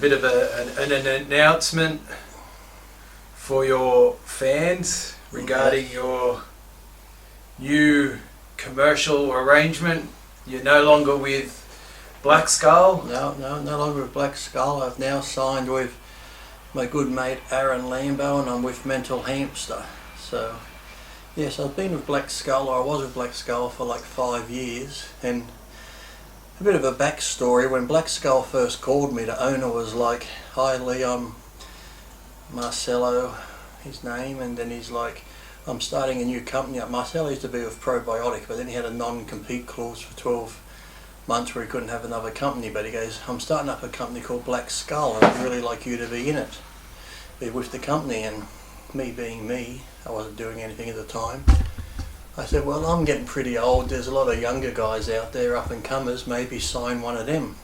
bit of an announcement for your fans regarding your new commercial arrangement. You're no longer with Black Skull? No longer with Black Skull. I've now signed with my good mate Aaron Lambo, and I'm with Mental Hamster. So yes, I've been with Black Skull, or I was with Black Skull for like 5 years. And a bit of a backstory: when Black Skull first called me, the owner was like, "Hi Lee, I'm Marcelo," his name, and then he's like, "I'm starting a new company." Marcelo used to be with Probiotic, but then he had a non-compete clause for 12 months where he couldn't have another company. But he goes, "I'm starting up a company called Black Skull, and I'd really like you to be in it, be with the company." And me being me, I wasn't doing anything at the time. I said, "Well, I'm getting pretty old. There's a lot of younger guys out there, up and comers. Maybe sign one of them."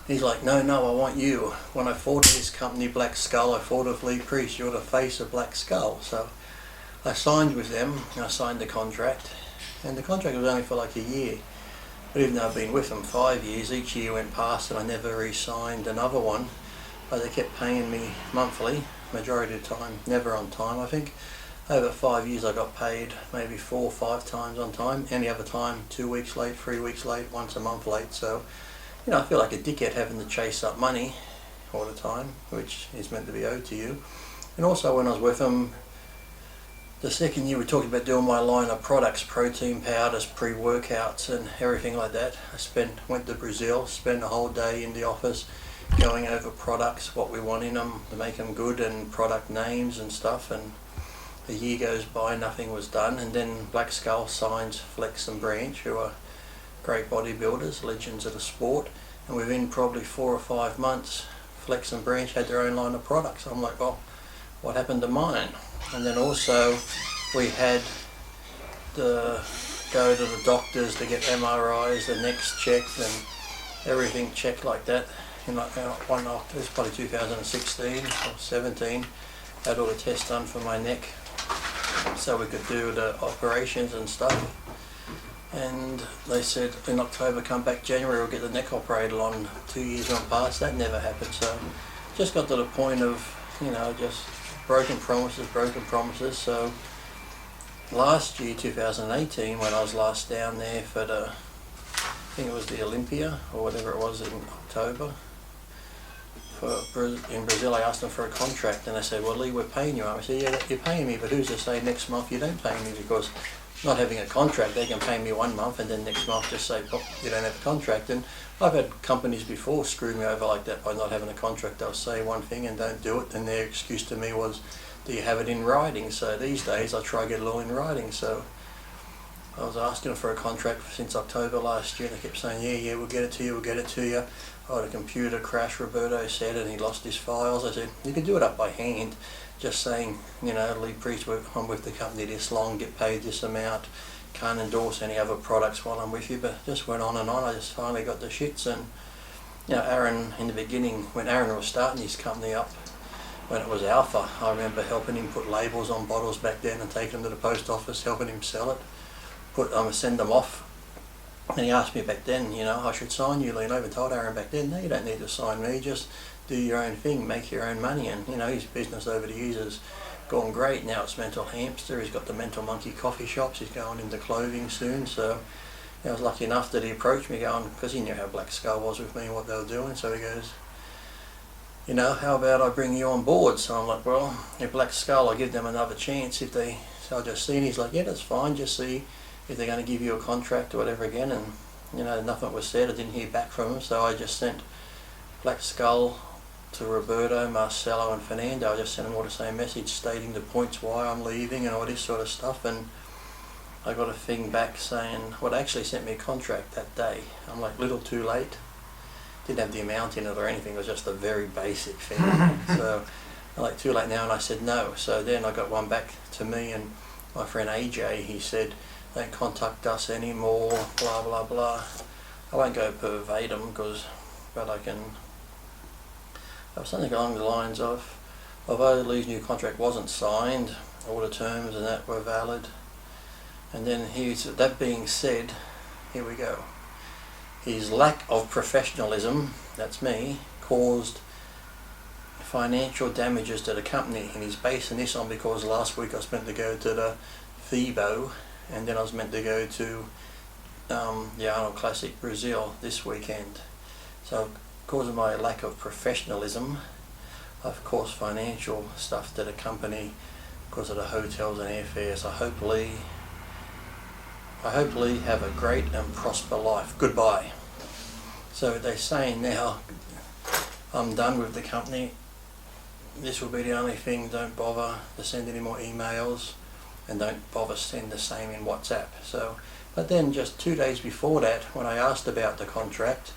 He's like, no, I want you. When I formed this company, Black Skull, I thought of Lee Priest. You're the face of Black Skull. So I signed with them. I signed the contract, and the contract was only for like a year. But even though I've been with them 5 years, each year went past and I never re-signed another one. But they kept paying me monthly, majority of the time, never on time. I think over 5 years I got paid maybe 4 or 5 times on time. Any other time, 2 weeks late, 3 weeks late, once a month late. So, you know, I feel like a dickhead having to chase up money all the time, which is meant to be owed to you. And also when I was with them, the second year we talked about doing my line of products, protein powders, pre-workouts and everything like that. Went to Brazil, spent a whole day in the office going over products, what we want in them to make them good, and product names and stuff. And a year goes by, nothing was done. And then Black Skull signs Flex and Branch, who are great bodybuilders, legends of the sport. And within probably 4 or 5 months, Flex and Branch had their own line of products. I'm like, well, what happened to mine? And then also we had to go to the doctors to get MRIs, the necks checked and everything checked like that. In like one after, it's probably 2016 or 17, had all the tests done for my neck so we could do the operations and stuff. And they said in October, come back January, we'll get the neck operated on. 2 years went past, that never happened. So just got to the point of, you know, just broken promises. So last year, 2018, when I was last down there for the, I think it was the Olympia or whatever it was in October, in Brazil, I asked them for a contract, and they said, well, Lee, we're paying you. I said, yeah, you're paying me, but who's to say next month you don't pay me? Because not having a contract, they can pay me 1 month and then next month just say, oh, you don't have a contract. And I've had companies before screw me over like that by not having a contract. They'll say one thing and don't do it, and their excuse to me was, do you have it in writing? So these days I try to get it all in writing. So I was asking for a contract since October last year, and they kept saying, yeah, we'll get it to you. I had a computer crash, Roberto said, and he lost his files. I said, you can do it up by hand, just saying, you know, Lee Priest, I'm with the company this long, get paid this amount, can't endorse any other products while I'm with you. But just went on and on. I just finally got the shits. And, you know, Aaron, in the beginning, when Aaron was starting his company up, when it was Alpha, I remember helping him put labels on bottles back then and taking them to the post office, helping him sell it, send them off. And he asked me back then, you know, I should sign you, Lee. And I even told Aaron back then, no, you don't need to sign me, just do your own thing, make your own money. And, you know, his business over the years has gone great. Now it's Mental Hamster, he's got the Mental Monkey coffee shops, he's going into clothing soon. So, you know, I was lucky enough that he approached me going, because he knew how Black Skull was with me and what they were doing. So he goes, you know, how about I bring you on board? So I'm like, well, if Black Skull, I'll give them another chance if they, so I just seen, he's like, yeah, that's fine, just see if they're going to give you a contract or whatever again. And, you know, nothing was said, I didn't hear back from them, so I just sent Black Skull to Roberto, Marcelo and Fernando. I just sent them all the same message stating the points why I'm leaving and all this sort of stuff. And I got a thing back saying, well, they actually sent me a contract that day. I'm like, little too late. Didn't have the amount in it or anything, it was just a very basic thing. So I'm like, too late now, and I said no. So then I got one back to me, and my friend AJ, he said, don't contact us anymore, blah blah blah. I won't go verbatim, but I can have something along the lines of, although Lee's new contract wasn't signed, all the terms and that were valid. And then that being said, here we go. His lack of professionalism, that's me, caused financial damages to the company, and he's basing this on because last week I was meant to go to the FIBO, and then I was meant to go to the Arnold Classic Brazil this weekend. So because of my lack of professionalism, I've caused financial stuff to the company because of the hotels and airfares. I hopefully have a great and prosper life. Goodbye. So they're saying now I'm done with the company. This will be the only thing. Don't bother to send any more emails, and don't bother send the same in WhatsApp. So, but then just 2 days before that, when I asked about the contract,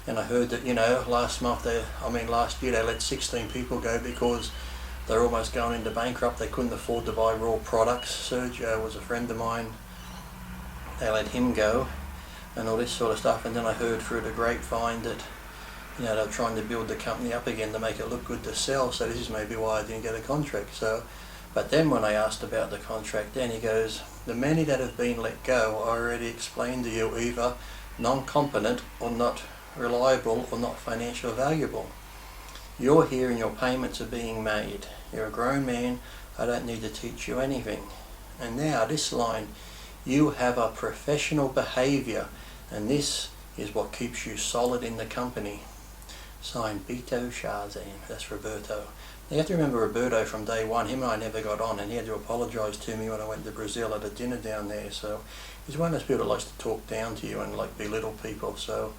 and I heard that, last year they let 16 people go because they're almost going into bankrupt. They couldn't afford to buy raw products. Sergio was a friend of mine. They let him go and all this sort of stuff. And then I heard through the grapevine that, they're trying to build the company up again to make it look good to sell. So this is maybe why I didn't get a contract. So, but then when I asked about the contract, then he goes, the many that have been let go, I already explained to you, either non-competent or not reliable or not financially valuable. You're here and your payments are being made. You're a grown man. I don't need to teach you anything. And now this line, you have a professional behaviour, and this is what keeps you solid in the company. Signed, Beto Sharzan. That's Roberto. You have to remember Roberto from day one. Him and I never got on, and he had to apologise to me when I went to Brazil at a dinner down there. So he's one of those people that likes to talk down to you and belittle people. So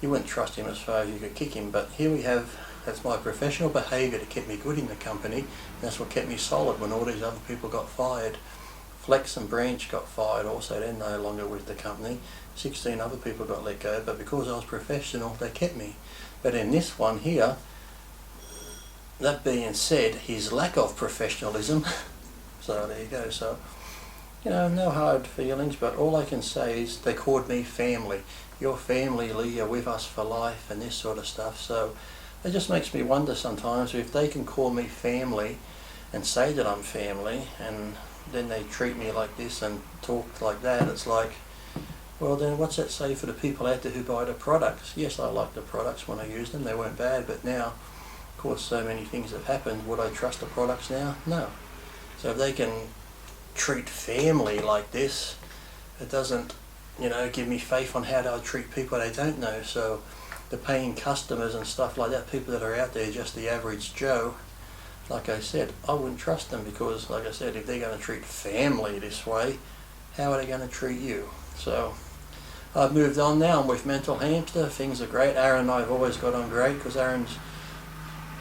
you wouldn't trust him as far as you could kick him. But here we have, that's my professional behaviour that kept me good in the company. That's what kept me solid when all these other people got fired. Flex and Branch got fired also. They're no longer with the company. 16 other people got let go, but because I was professional, they kept me. But in this one here, that being said, his lack of professionalism, so there you go. So, no hard feelings, but all I can say is they called me family. Your family, Lee, you're with us for life and this sort of stuff. So it just makes me wonder sometimes if they can call me family and say that I'm family, and then they treat me like this and talk like that. It's like, well then what's that say for the people out there who buy the products? Yes, I like the products when I used them, they weren't bad, but now, of course, so many things have happened. Would I trust the products now? No. So if they can treat family like this, it doesn't, give me faith on how they'll treat people they don't know. So the paying customers and stuff like that, people that are out there, just the average Joe, like I said, I wouldn't trust them because, like I said, if they're going to treat family this way, how are they going to treat you? So I've moved on now. I'm with Mental Hamster. Things are great. Aaron and I have always got on great because Aaron's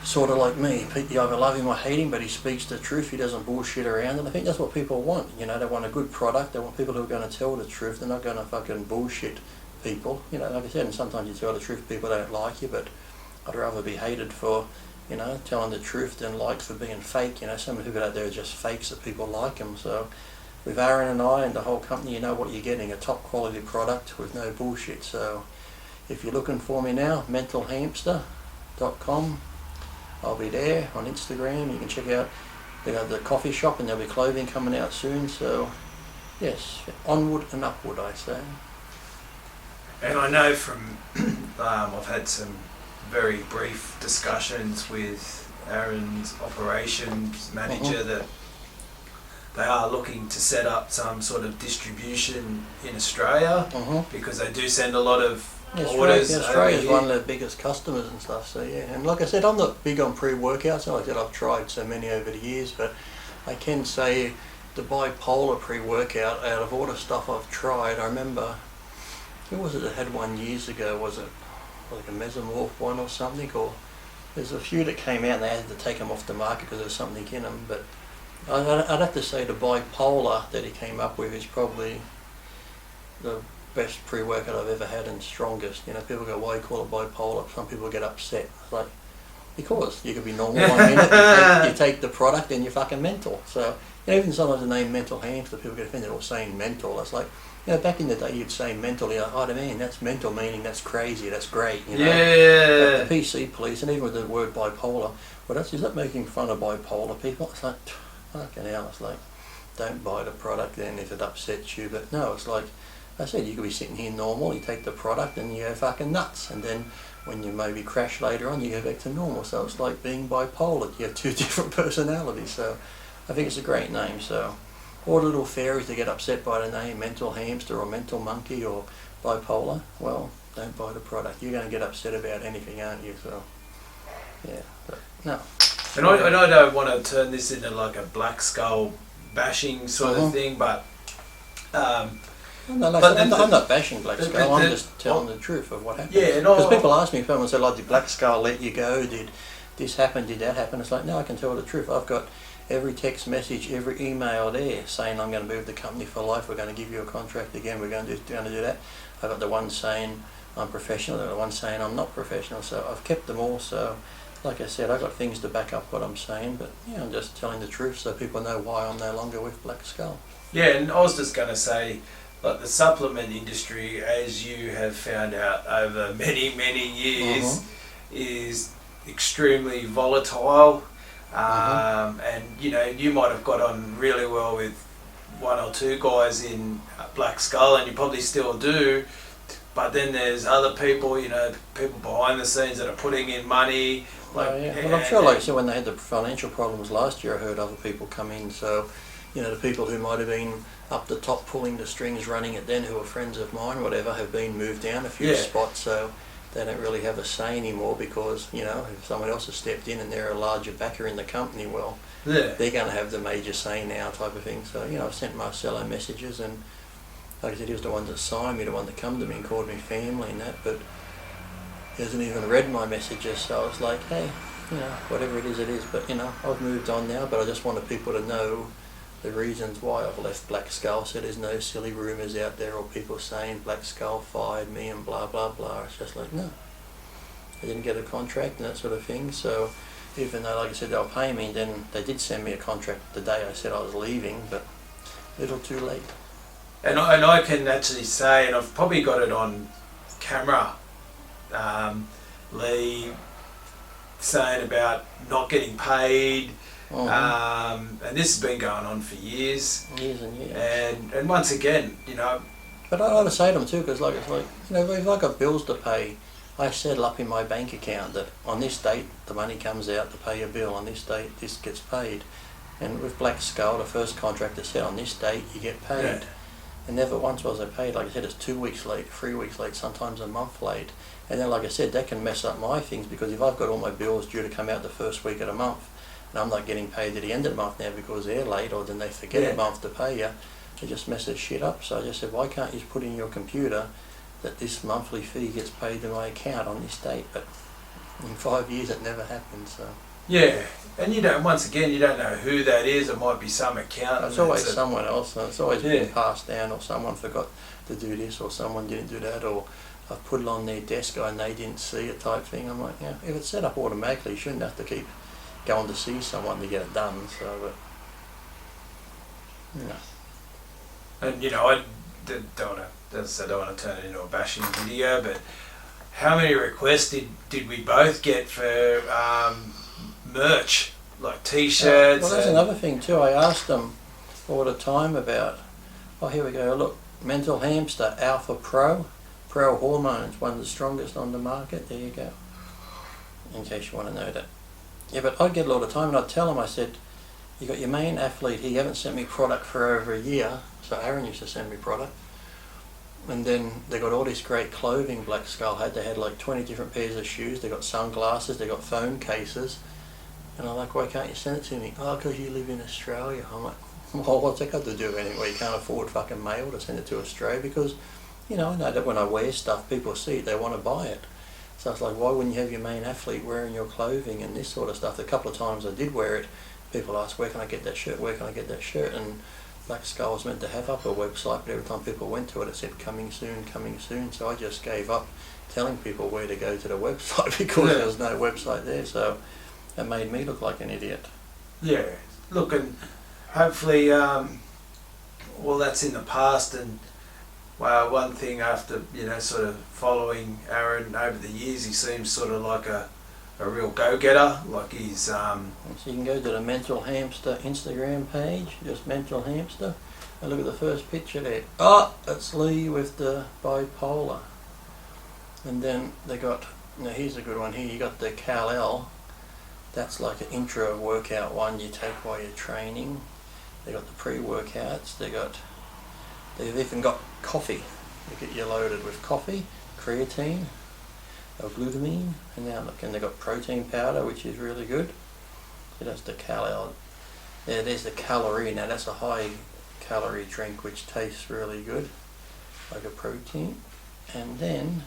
sort of like me. You either love him or hate him, but he speaks the truth. He doesn't bullshit around, and I think that's what people want. They want a good product. They want people who are going to tell the truth. They're not going to fucking bullshit people. Like I said, and sometimes you tell the truth, people don't like you, but I'd rather be hated for, telling the truth than liked for being fake. Some people out there are just fakes that people like them. So with Aaron and I and the whole company, you know what you're getting, a top quality product with no bullshit. So if you're looking for me now, mentalhamster.com. I'll be there on Instagram. You can check out the coffee shop, and there'll be clothing coming out soon. So yes, onward and upward, I say. And I know from I've had some very brief discussions with Aaron's operations manager that they are looking to set up some sort of distribution in Australia because they do send a lot of orders. Australia is one of their biggest customers and stuff. So yeah, and like I said, I'm not big on pre-workouts. Like I said, I've tried so many over the years, but I can say the bipolar pre-workout, out of all the stuff I've tried, I remember, who was it that had one years ago? Was it like a mesomorph one or something? Or there's a few that came out and they had to take them off the market because there's something in them. But I'd have to say the bipolar that he came up with is probably the best pre-workout I've ever had and strongest. People go, why you call it bipolar? Some people get upset. It's like, because you could be normal 1 minute, you take the product and you're fucking mental. So even sometimes the name Mental Hamster, people get offended or saying mental. It's like, back in the day you'd say mental, you're like, oh man, that's mental, meaning that's crazy, that's great. Yeah. But the PC police, and even with the word bipolar, is that making fun of bipolar people? It's like, fucking hell, it's like, don't buy the product then if it upsets you. But no, it's like, I said, you could be sitting here normal, you take the product and you go fucking nuts, and then when you maybe crash later on, you go back to normal. So it's like being bipolar. You have two different personalities. So I think it's a great name. So all the little fairies that get upset by the name mental hamster or mental monkey or bipolar, well, don't buy the product. You're going to get upset about anything, aren't you? So yeah, but no. And I don't want to turn this into like a Black Skull bashing sort of thing, but no, like I'm not bashing Black Skull. I'm just telling the truth of what happened. Yeah, because people ask me, someone said, like, did Black Skull let you go? Did this happen? Did that happen? It's like, no, I can tell the truth. I've got every text message, every email there saying I'm going to move the company for life. We're going to give you a contract again. We're going to do that. I've got the one saying I'm professional, and the one saying I'm not professional. So I've kept them all. So, like I said, I've got things to back up what I'm saying. But yeah, I'm just telling the truth so people know why I'm no longer with Black Skull. Yeah, and I was just going to say, like the supplement industry, as you have found out over many, many years, is extremely volatile. And, you know, you might have got on really well with one or two guys in Black Skull, and you probably still do. But then there's other people, you know, people behind the scenes that are putting in money. Like, Well, I'm sure, like I said, when they had the financial problems last year, I heard other people come in. So, you know, the people who might have been up the top pulling the strings, running it then, who are friends of mine, whatever, have been moved down a few spots. So they don't really have a say anymore because, you know, if someone else has stepped in and they're a larger backer in the company, well, they're going to have the major say now type of thing. So, you know, I've sent Marcelo messages, and like I said, he was the one that signed me, the one that come to me and called me family and that, but he hasn't even read my messages. So I was like, hey, you know, whatever it is. But, you know, I've moved on now, but I just wanted people to know the reasons why I've left Black Skull, so there's no silly rumours out there or people saying Black Skull fired me and blah blah blah. It's just like, no, I didn't get a contract and that sort of thing. So even though, like I said, they'll pay me, then they did send me a contract the day I said I was leaving, but a little too late. And I can actually say, and I've probably got it on camera, Lee saying about not getting paid. And this has been going on for years. Years and years. And once again, you know. But I ought to say to them too, because like it's like, you know, if I got bills to pay, I settle up in my bank account that on this date the money comes out to pay a bill. On this date this gets paid. And with Black Skull, the first contract said on this date you get paid. Yeah. And never once was I paid. Like I said, it's 2 weeks late, 3 weeks late, sometimes a month late. And then, like I said, that can mess up my things, because if I've got all my bills due to come out the first week of the month, and I'm not getting paid at the end of the month now because they're late, or then they forget a month to pay you, it just messes shit up. So I just said, why can't you put in your computer that this monthly fee gets paid to my account on this date? But in 5 years it never happened. So yeah, and you don't. Once again, you don't know who that is. It might be some accountant. it's always someone else. And it's always been passed down, or someone forgot to do this, or someone didn't do that, or I've put it on their desk and they didn't see it type thing. I'm like, yeah, if it's set up automatically, you shouldn't have to keep going to see someone to get it done. So, but you know. And you know, I don't want to turn it into a bashing video, but how many requests did we both get for merch, like t-shirts? Well, that's another thing too. I asked them all the time about, oh, here we go, look, Mental Hamster Alpha Pro hormones, one of the strongest on the market. There you go, in case you want to know that. Yeah, but I'd get it all the time, and I'd tell them, I said, you got your main athlete, he haven't sent me product for over a year. So Aaron used to send me product. And then they got all this great clothing Black Skull had. They had like 20 different pairs of shoes, they got sunglasses, they got phone cases. And I'm like, why can't you send it to me? Oh, because you live in Australia. I'm like, well, what's that got to do anyway? You can't afford fucking mail to send it to Australia, because, you know that when I wear stuff, people see it, they want to buy it. So it's like, why wouldn't you have your main athlete wearing your clothing and this sort of stuff? A couple of times I did wear it, people asked, where can I get that shirt, where can I get that shirt? And Black Skull was meant to have up a website, but every time people went to it, it said coming soon, coming soon. So I just gave up telling people where to go to the website because there was no website there. So it made me look like an idiot. Yeah, look, and hopefully, well, that's in the past. And well, one thing after, you know, sort of following Aaron over the years, he seems sort of like a real go-getter. Like he's So you can go to the Mental Hamster Instagram page, just Mental Hamster, And look at the first picture there. Oh, it's Lee with the bipolar. And then they got, now here's a good one here, you got the Cal-L. That's like an intro workout one you take while you're training. They got the pre-workouts, they've even got coffee. They get you loaded with coffee, creatine, or glutamine, and now look, and they got protein powder, which is really good. So that's the Cal-L. There's the calorie. Now that's a high calorie drink which tastes really good, like a protein. And then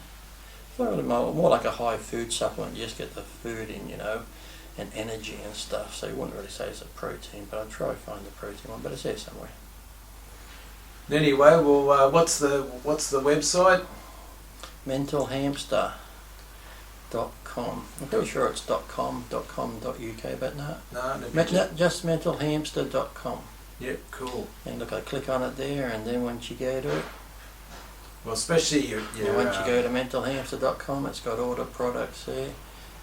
more like a high food supplement. You just get the food in, you know, and energy and stuff. So you wouldn't really say it's a protein, but I'll try to find the protein one. But it's there somewhere. Anyway, well, what's the website? mentalhamster.com. I'm pretty sure it's .com.uk, but no. Just mentalhamster.com. Yep, cool. And look, I click on it there, and then once you go to it, well, especially once you go to mentalhamster.com, it's got all the products there,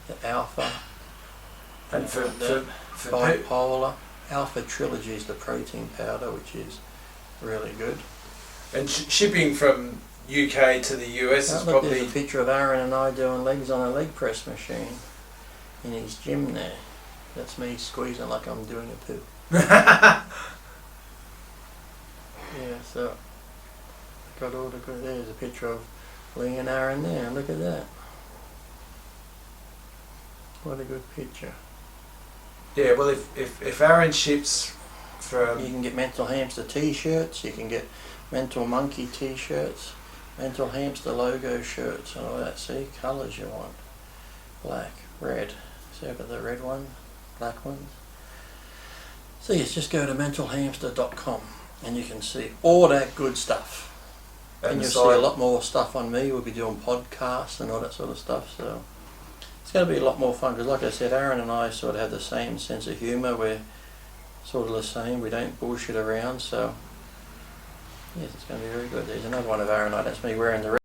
the Alpha, and for bipolar, Alpha Trilogy is the protein powder, which is really good. And shipping from UK to the US is probably... There's a picture of Aaron and I doing legs on a leg press machine in his gym there. That's me squeezing like I'm doing a poo. Yeah, so got all the good. There's a picture of Lee and Aaron there. Look at that. What a good picture. Yeah, well, if Aaron ships from... You can get Mental Hamster t-shirts, you can get Mental Monkey t-shirts, Mental Hamster logo shirts and all that. See, colours you want. Black, red. See, I've got the red one, black ones. So yes, just go to mentalhamster.com and you can see all that good stuff. And you'll see a lot more stuff on me. We'll be doing podcasts and all that sort of stuff. So it's going to be a lot more fun because, like I said, Aaron and I sort of have the same sense of humour. We're sort of the same. We don't bullshit around. So yes, it's going to be very good. There's another one of Aaron and I. That's me wearing the